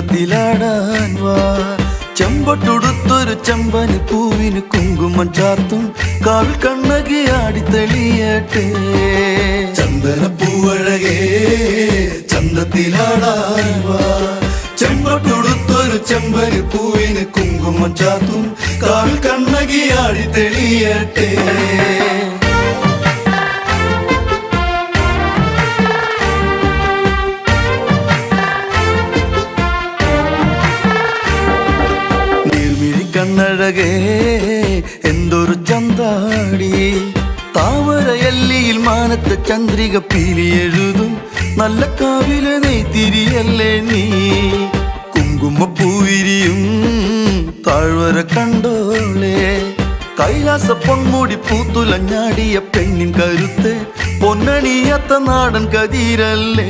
ചന്തത്തിലാടാൻ വാ. ചെമ്പട്ടുടുത്തൊരു ചെമ്പന് പൂവിന് കുങ്കുമം ചാർത്തും കാവിൽ കണ്ണകി ആടിത്തെളിയട്ടെ. ചന്ദനപ്പൂവഴകേ ചന്തത്തിലാടാൻ വാ. ചെമ്പട്ടുടുത്തൊരു ചെമ്പന് പൂവിന് കുങ്കുമം ചാർത്തും കാവിൽ കണ്ണകി ആടിത്തെളിയട്ടെ. കണ്ണഴകേ എന്തൊരു ചന്താടി, താമരയല്ലിയിൽ മാനത്തെ ചന്ദ്രിക പീലി എഴുതും നല്ല കാവിലെ നെയ്ത്തിരിയല്ലേ നീ. കുങ്കുമപ്പൂവിരിയും താഴ്വര കണ്ടോളേ, കൈലാസ പൊന്മുടി പൂത്തുലഞ്ഞാടിയ പെണ്ണിൻ കരുത്തെ പൊന്നണിയത്ത നാടൻ കതിരല്ലേ.